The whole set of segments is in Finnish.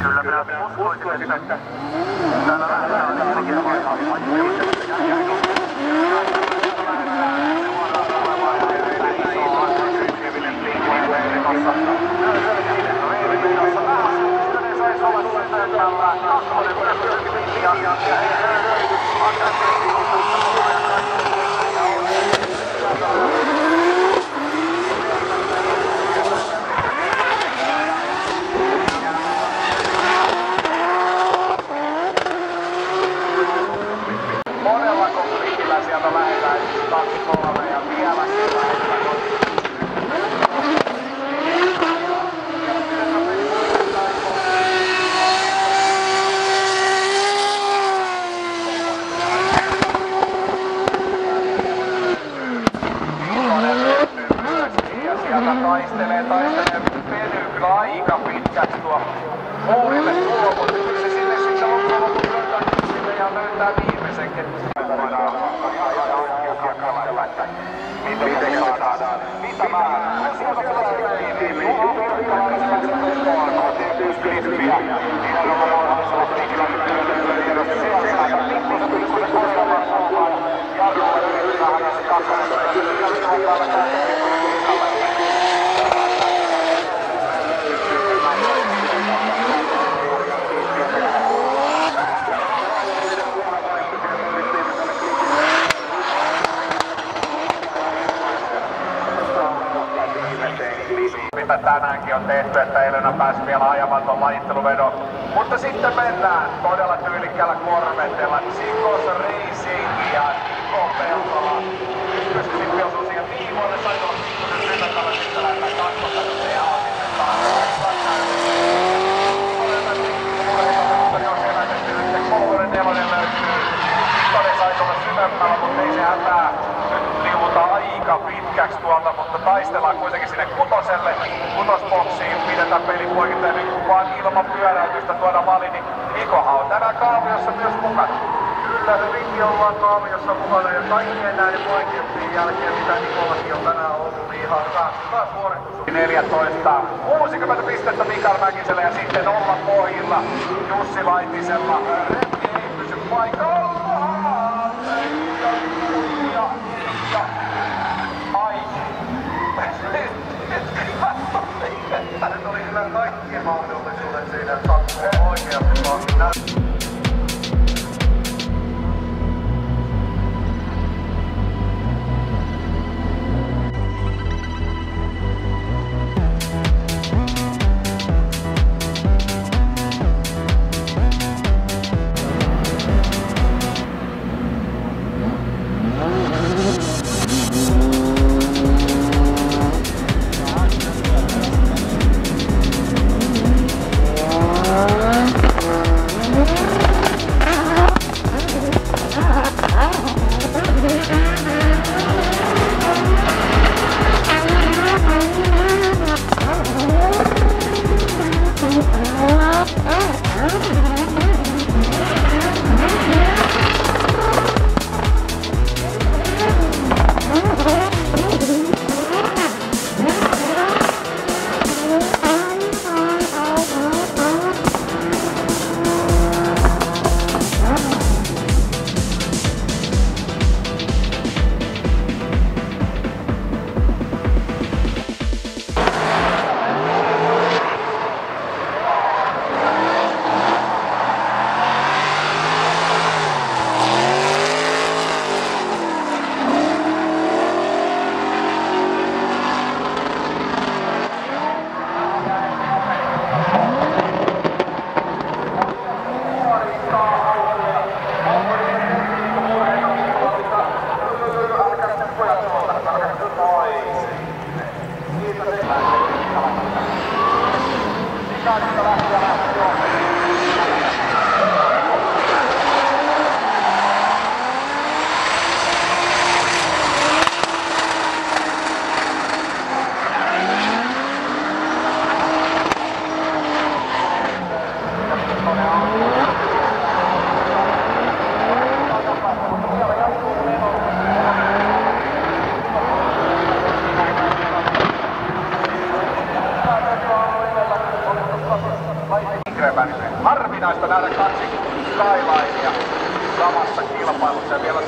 Kyllä minä uskoisin, että täällä lähdetään energiavaihaa. Monellako klikillä sieltä lähdetään 2-3 ja vielä siellä lähdetään. Taistelee, venyy kyllä aika pitkäksi tuo muurille tuo, mutta kyllä se sinne sitten loppujen lopuksi löytää sinne ja löytää viimeisen ketjun. Miten saadaan? Mitä mä? Sieltä tulee tiimiin. Mitä tänäänkin on tehty, että Elena pääsi vielä ajamaan ton lajitteluvedon. Mutta sitten mennään todella tyylikkäällä Corvetella. Sikos Racing ja Niko Peltola. Ykkösklippi osuu siihen viivoille, sai tuolla pikkusen yllättävän, sitten lähdetään kakkosta, se jää sitten taas. Kolmonen nelonen löytyy. Ikonen sai tuolla syvemmällä, mutta ei se hätää. Nyt liuuta aika pitkäksi tuolta, mutta taistellaan kuitenkin sinne kutoselle. Kutosboksiin pidetään pelin poikittain, niin vaan ilman pyöräytystä tuoda vali, niin Nikohan on tänään kaaviossa myös mukana. Kyllä, hyvinkin ollaan kaaviossa mukana ja kaikkien näiden vaikeuksien jälkeen, mitä Nikollakin on tänään ollut, niin ihan hyvä suoritus. 14, 60 pistettä Mikael Mäkiselle ja sitten 0 pohjilla Jussi Laitisella. Remmi ei pysy paikalla. Nyt oli kyllä kaikki mahdollisuudet siinä, että oikeasti vaan.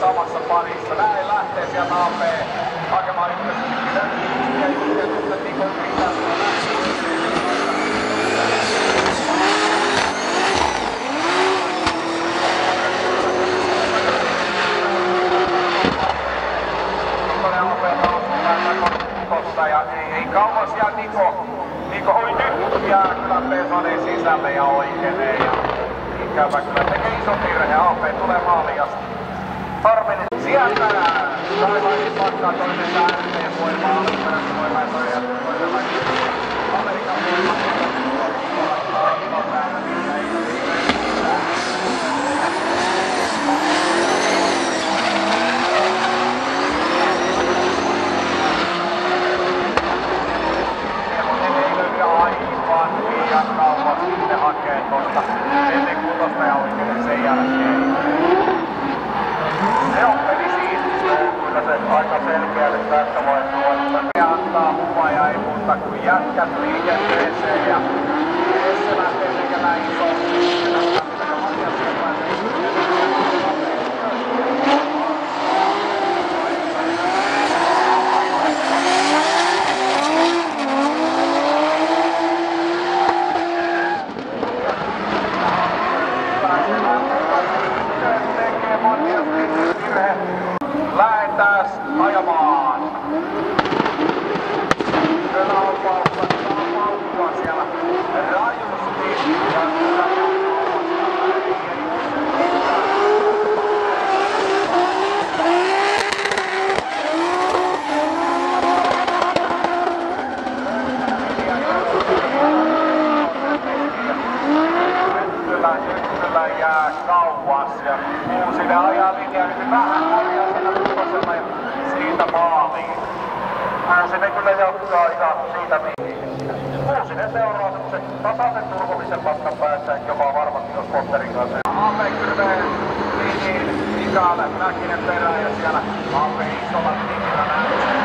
samassa parissa. Näin lähtee sieltä AP hakemaan ykkösyksikköä. Ja sitten Niko yrittää ja ei kauan siellä Niko oi nyt jää kyllä Pesonen sisälle ja oikeenee ja ikävä kyllä tekee ison virhe ja AP tulee maaliin asti. Harminen sieltä Raivaisin pakkaa toinen säänteen voimaa alkuperäistä voimaa ja toinen Amerikan voimaa. Ja kauan sitten hakee tuosta ennen kutosta ja oikein sen jälkeen. Se on peli siistissä, kyllä se aika selkeä nyt tästä voi tuoda. Se antaa huva ja ei muuta kuin jätkät liikenteeseen ja se lähtee tekemään isoa. Lähetääs ajamaan. Kyllä on paukkua siellä rajusti. Kyllä jää kauas ja Kuusinen ajaa linjaa nyt vähän korjaa siinä Kutosella ja siitä maaliin. Kuusinen kyllä jatkaa ihan siitä mihin. Kuusinen seuraa semmosen tasaisen turvallisen matkan päässä, jopa varmasti jos Potterin kanssa. AP kylvee niin Mikael Mäkinen perään ja siellä AP isolla tikillä näyttää.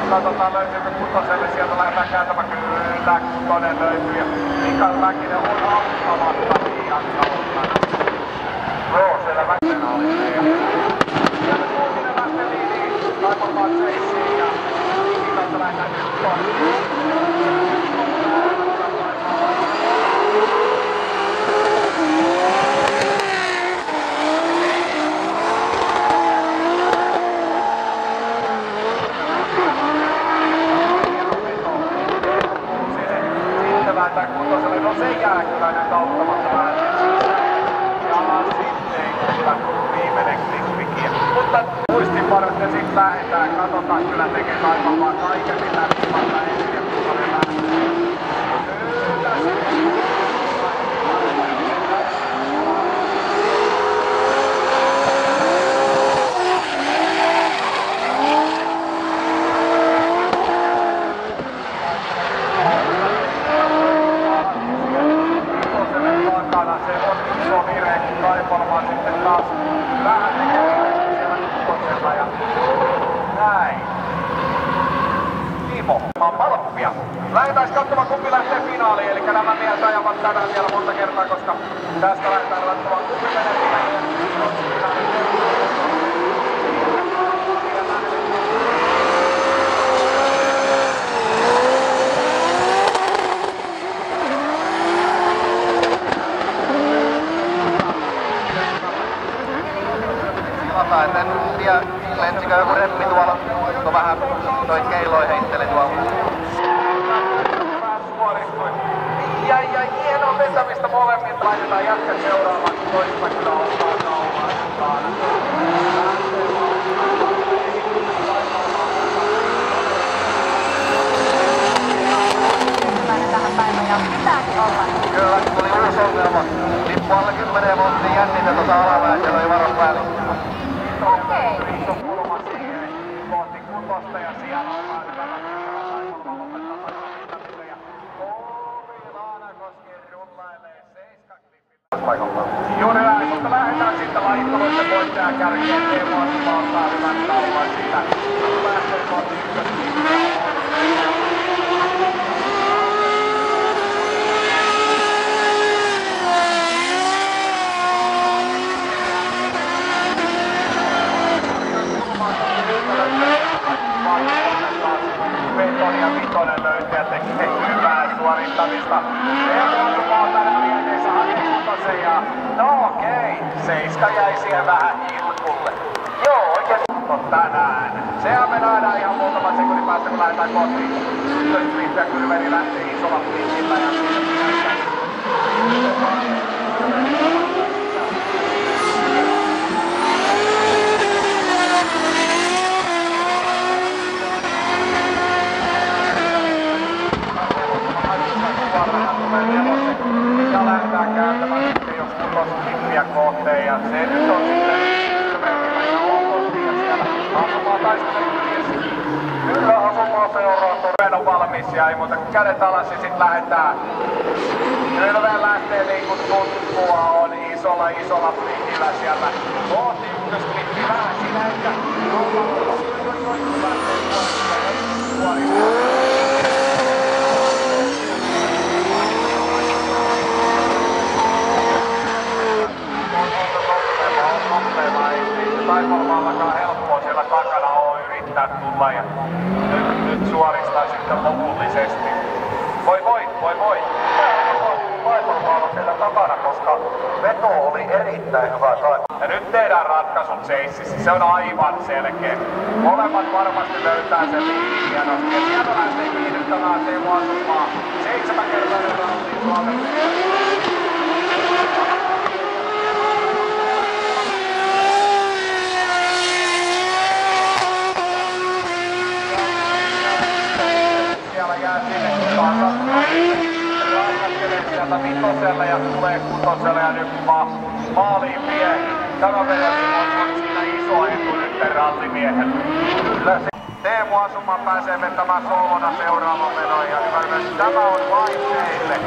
Katsotaan löytyykö Kutoselle, sieltä lähdetään kääntämään kyllä, Kutonen löytyy ja Mikael Mäkinen on auttamatta jatkautta. Joo, siellä Mäkinen oli se ja sieltä Kuusinen lähtee liiniin, kaipataan seissiin ja Mikalta lähdetään nyt Kutoselle, no se jää kyllä nyt auttamatta vähän ja sitten kyllä viimeinen klippikin. Mutta muistinvarot ja sit lähetään, katsotaan kyllä tekee kaipamaan kaiken mitä Mikalta ensin ja Kutonen lähtee. Kyllä se. Kaipalemaan sitten taas vähän tekemään siellä Kutosella ja näin. Timo Malppia. Lähdetään katsomaan kumpi lähtee finaaliin, eli nämä miehet ajavat tänään vielä monta kertaa, koska tästä lähdetään katsomaan kumpi menee finaaliin. Et en tiedä, lensikö joku reppi tuolla, kun vähän noit keiloi heitteli tuolla. Ja hienoa vetämistä molemmilta. Laitetaan jätkät seuraavaksi, toista kyllä ottaa kauan. Tähän päivään ja pitääkin olla. Kyllä, tuli uusi ongelma. Lippu alle 10 volttia jännitä tuota alamäen, siellä oli varon päällä. Okei. Iso kulma siihen kohti Kutosta ja siellä ollaan hyvällä ja Ovi Laanakoski rullailee 7 klippillä. Juuri näin, mutta lähdetään sitten lajittuluiden voittaja kärkeen Teemu Asfalta. kaupaa siitä. Pääsee kohti Petoni ja Vitonen löytää ja tekee hyvää suorittamista. Teemu tänään liekeissä hakee ja no okei, 7 jäi siihen vähän ilkulle. Joo, oikein tänään. Sehän me nähdään ihan muutaman sekunnin päästä, kun lähdetään kohti. Ykkösklippiä Kylveri lähtee isolla flippillä ja ja lähdetään kääntämään sitten jos kutosklippiä kohteen ja se nyt on sitten Kylverillä ja Okosti ja siellä asumaa taistelee kyljessä. Kyllä asumaa seuraa, Toren on valmis ja ei muuta kuin kädet alas ja sit lähdetään. Kylven lähtee niin kuin tuttua on isolla flippillä sieltä kohti ykkösklippi vähän siinä ehkä Taivalmaallakaan helppoa siellä takana on yrittää tulla ja nyt suoristaa sitten lopullisesti. Voi. Taivalmaalla siellä takana, koska veto oli erittäin hyvä Taivalmaalla. Ja nyt tehdään ratkaisut seississä, se on aivan selkeä. Molemmat varmasti löytää sen liikin hienosti ja sieltä lähtee kiinnittämään Teemu Asumaa 7 kertaa rautiin Suomen. Raikattelee sieltä vitoselle ja tulee kutoselle ja nyt maaliin vie. Tämä verotin on siinä iso etu nyt rallimiehen. Kyllä se Teemu Asuma pääsee vetämään solona seuraavan vedon ja tämä on vain teille.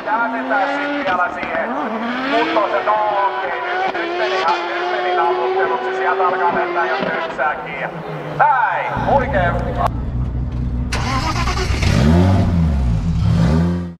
Käännetään sit vielä siihen kuttosen, no okei, nyt meni naamutteluksi, sieltä alkaa lentää jo tylsääkin. Näin, huikee.